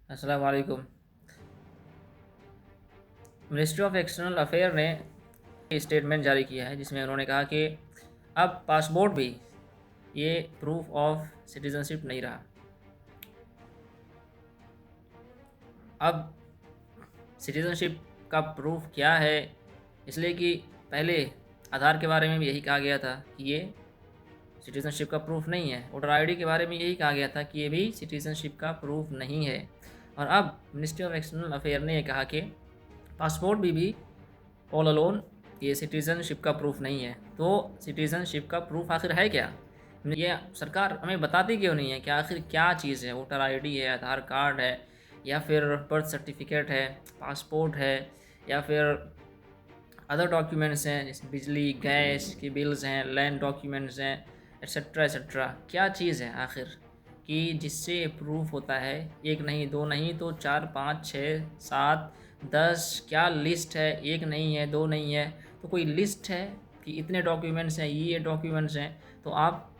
अस्सलाम वालेकुम। Ministry of external affair ने स्टेटमेंट जारी किया है जिसमें उन्होंने कहा कि अब पासपोर्ट भी ये प्रूफ ऑफ सिटीज़नशिप नहीं रहा। अब सिटीज़नशिप का प्रूफ क्या है, इसलिए कि पहले आधार के बारे में भी यही कहा गया था कि ये सिटीज़नशिप का प्रूफ नहीं है। वोटर आईडी के बारे में यही कहा गया था कि ये भी सिटीज़नशिप का प्रूफ नहीं है। और अब मिनिस्ट्री ऑफ एक्सटर्नल अफेयर ने ये कहा कि पासपोर्ट भी ऑल अलोन ये सिटीज़नशिप का प्रूफ नहीं है। तो सिटीज़नशिप का प्रूफ आखिर है क्या? ये सरकार हमें बताती क्यों नहीं है कि आखिर क्या चीज़ है? वोटर आईडी है, आधार कार्ड है, या फिर बर्थ सर्टिफिकेट है, पासपोर्ट है, या फिर अदर डॉक्यूमेंट्स हैं जैसे बिजली गैस की बिल्स हैं, लैंड डॉक्यूमेंट्स हैं, एट्सेट्रा एट्सेट्रा। क्या चीज़ है आखिर कि जिससे प्रूफ होता है? एक नहीं, दो नहीं, तो 4, 5, 6, 7, 10, क्या लिस्ट है? एक नहीं है, दो नहीं है, तो कोई लिस्ट है कि इतने डॉक्यूमेंट्स हैं, ये डॉक्यूमेंट्स हैं, तो आप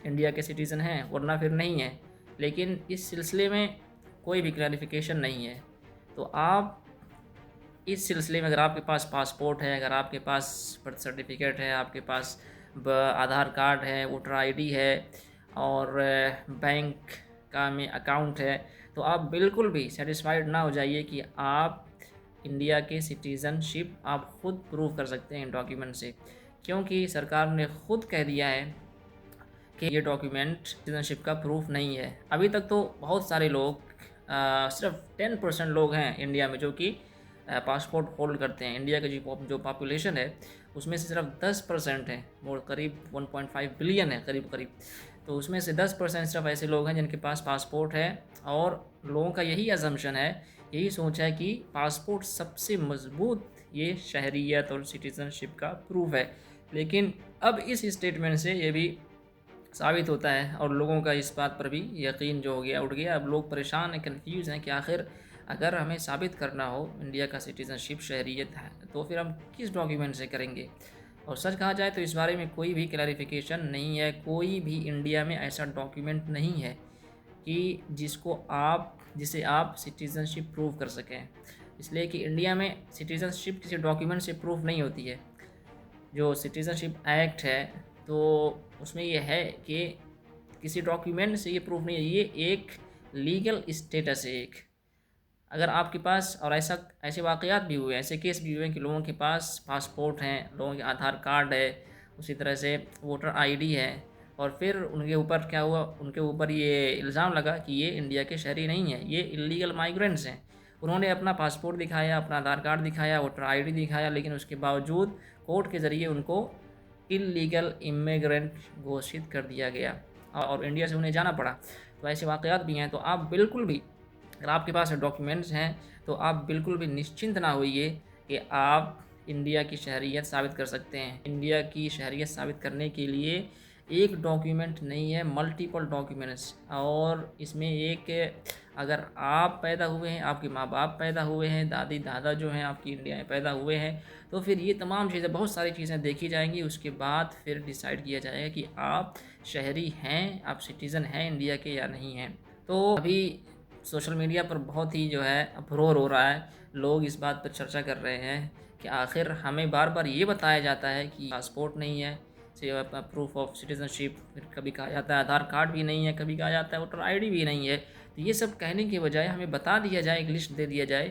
इंडिया के सिटीज़न हैं, वरना फिर नहीं है। लेकिन इस सिलसिले में कोई भी क्लैरिफिकेशन नहीं है। तो आप इस सिलसिले में, अगर आपके पास पासपोर्ट है, अगर आपके पास बर्थ सर्टिफिकेट है, आपके पास आधार कार्ड है, वोटर आईडी है, और बैंक का में अकाउंट है, तो आप बिल्कुल भी सेटिस्फाइड ना हो जाइए कि आप इंडिया के सिटीज़नशिप आप ख़ुद प्रूव कर सकते हैं इन डॉक्यूमेंट से, क्योंकि सरकार ने ख़ुद कह दिया है कि ये डॉक्यूमेंट सिटीज़नशिप का प्रूफ नहीं है। अभी तक तो बहुत सारे लोग, सिर्फ 10% लोग हैं इंडिया में जो कि पासपोर्ट होल्ड करते हैं। इंडिया की जो पॉपुलेशन है उसमें से सिर्फ 10% है, वो करीब 1.5 बिलियन है करीब करीब। तो उसमें से 10% सिर्फ ऐसे लोग हैं जिनके पास पासपोर्ट है, और लोगों का यही अजम्पशन है, यही सोच है कि पासपोर्ट सबसे मजबूत ये शहरियत और सिटीज़नशिप का प्रूफ है। लेकिन अब इस स्टेटमेंट से ये भी साबित होता है, और लोगों का इस बात पर भी यकीन जो हो गया, उठ गया। अब लोग परेशान हैं, कन्फ्यूज़ हैं कि आखिर अगर हमें साबित करना हो इंडिया का सिटीज़नशिप, शहरियत है, तो फिर हम किस डॉक्यूमेंट से करेंगे? और सच कहा जाए तो इस बारे में कोई भी क्लैरिफिकेशन नहीं है। कोई भी इंडिया में ऐसा डॉक्यूमेंट नहीं है कि जिसे आप सिटीज़नशिप प्रूव कर सकें। इसलिए कि इंडिया में सिटीज़नशिप किसी डॉक्यूमेंट से प्रूफ नहीं होती है। जो सिटीज़नशिप एक्ट है, तो उसमें ये है कि किसी डॉक्यूमेंट से ये प्रूफ नहीं है, ये एक लीगल स्टेटस है एक। अगर आपके पास, और ऐसे वाक़यात भी हुए, ऐसे केस भी हुए कि लोगों के पास पासपोर्ट हैं, लोगों के आधार कार्ड है, उसी तरह से वोटर आईडी है, और फिर उनके ऊपर क्या हुआ, उनके ऊपर ये इल्ज़ाम लगा कि ये इंडिया के शहरी नहीं हैं, ये इल्लीगल माइग्रेंट्स हैं। उन्होंने अपना पासपोर्ट दिखाया, अपना आधार कार्ड दिखाया, वोटर आईडी दिखाया, लेकिन उसके बावजूद कोर्ट के ज़रिए उनको इल्लीगल इमिग्रेंट घोषित कर दिया गया, और इंडिया से उन्हें जाना पड़ा। तो ऐसे वाक़यात भी हैं। तो आप बिल्कुल भी, अगर आपके पास डॉक्यूमेंट्स हैं, तो आप बिल्कुल भी निश्चिंत ना होइए कि आप इंडिया की शहरियत साबित कर सकते हैं। इंडिया की शहरियत साबित करने के लिए एक डॉक्यूमेंट नहीं है, मल्टीपल डॉक्यूमेंट्स। और इसमें एक, अगर आप पैदा हुए हैं, आपके माँ बाप पैदा हुए हैं, दादी दादा जो हैं आपकी इंडिया में पैदा हुए हैं, तो फिर ये तमाम चीज़ें, बहुत सारी चीज़ें देखी जाएंगी। उसके बाद फिर डिसाइड किया जाएगा कि आप शहरी हैं, आप सिटीज़न हैं इंडिया के या नहीं हैं। तो अभी सोशल मीडिया पर बहुत ही जो है अफरोर हो रहा है। लोग इस बात पर चर्चा कर रहे हैं कि आखिर हमें बार बार ये बताया जाता है कि पासपोर्ट नहीं है, प्रूफ ऑफ सिटीज़नशिप, फिर कभी कहा जाता है आधार कार्ड भी नहीं है, कभी कहा जाता है वोटर आईडी भी नहीं है। तो ये सब कहने के बजाय हमें बता दिया जाए, एक लिस्ट दे दिया जाए,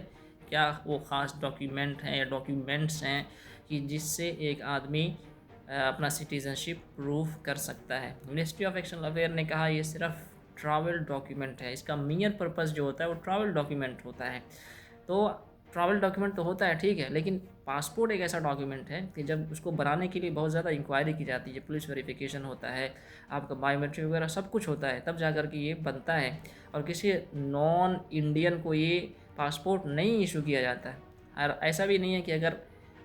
क्या वो ख़ास डॉक्यूमेंट हैं या डॉक्यूमेंट्स हैं कि जिससे एक आदमी अपना सिटीज़नशिप प्रूफ कर सकता है। मिनिस्ट्री ऑफ एक्सटर्नल अफेयर ने कहा ये सिर्फ ट्रैवल डॉक्यूमेंट है, इसका मेन पर्पस जो होता है वो ट्रैवल डॉक्यूमेंट होता है। तो ट्रैवल डॉक्यूमेंट तो होता है, ठीक है, लेकिन पासपोर्ट एक ऐसा डॉक्यूमेंट है कि जब उसको बनाने के लिए बहुत ज़्यादा इंक्वायरी की जाती है, पुलिस वेरिफिकेशन होता है, आपका बायोमेट्रिक वगैरह सब कुछ होता है, तब जा कर के ये बनता है। और किसी नॉन इंडियन को ये पासपोर्ट नहीं इशू किया जाता है। और ऐसा भी नहीं है कि अगर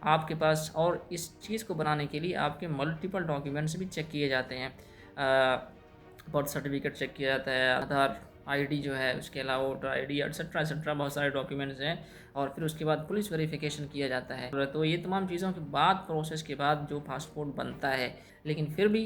आपके पास, और इस चीज़ को बनाने के लिए आपके मल्टीपल डॉक्यूमेंट्स भी चेक किए जाते हैं। बर्थ सर्टिफिकेट चेक किया जाता है, आधार आईडी जो है, उसके अलावा वोटर आईडी, एट्सेट्रा एट्सेट्रा, बहुत सारे डॉक्यूमेंट्स हैं। और फिर उसके बाद पुलिस वेरिफिकेशन किया जाता है। तो ये तमाम चीज़ों के बाद, प्रोसेस के बाद जो पासपोर्ट बनता है। लेकिन फिर भी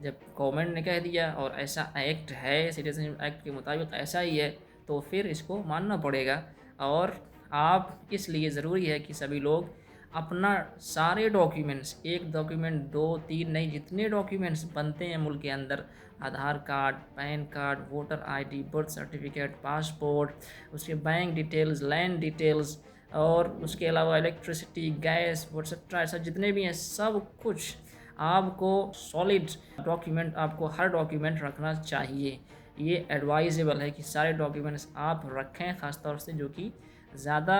जब गवर्नमेंट ने कह दिया और ऐसा एक्ट है, सिटीजनशिप एक्ट के मुताबिक ऐसा ही है, तो फिर इसको मानना पड़ेगा। और आप इसलिए ज़रूरी है कि सभी लोग अपना सारे डॉक्यूमेंट्स, एक डॉक्यूमेंट 2-3 नहीं, जितने डॉक्यूमेंट्स बनते हैं मुल्क के अंदर, Aadhaar card, PAN card, voter ID, birth certificate, passport, उसके बैंक डिटेल्स, लैंड डिटेल्स, और उसके अलावा इलेक्ट्रिसिटी, गैस, एक्सेट्रा, ऐसा जितने भी हैं सब कुछ आपको सॉलिड डॉक्यूमेंट, आपको हर डॉक्यूमेंट रखना चाहिए। ये एडवाइजेबल है कि सारे डॉक्यूमेंट्स आप रखें, ख़ासतौर से जो कि ज़्यादा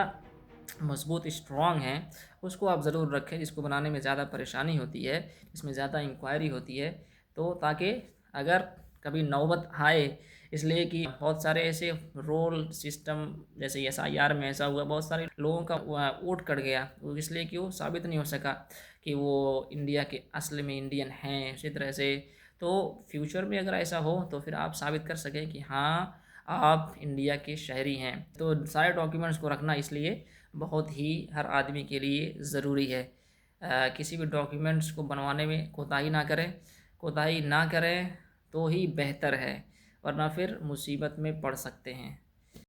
मजबूत स्ट्रॉन्ग हैं उसको आप ज़रूर रखें, जिसको बनाने में ज़्यादा परेशानी होती है, इसमें ज़्यादा इंक्वायरी होती है। तो ताकि अगर कभी नौबत आए, इसलिए कि बहुत सारे ऐसे रोल सिस्टम, जैसे SIR में ऐसा हुआ, बहुत सारे लोगों का वोट कट गया, वो इसलिए कि वो साबित नहीं हो सका कि वो इंडिया के असल में इंडियन हैं। इसी तरह से तो फ्यूचर में अगर ऐसा हो तो फिर आप साबित कर सकें कि हाँ आप इंडिया के शहरी हैं। तो सारे डॉक्यूमेंट्स को रखना इसलिए बहुत ही हर आदमी के लिए ज़रूरी है। किसी भी डॉक्यूमेंट्स को बनवाने में कोताही ना करें तो ही बेहतर है, वरना फिर मुसीबत में पड़ सकते हैं।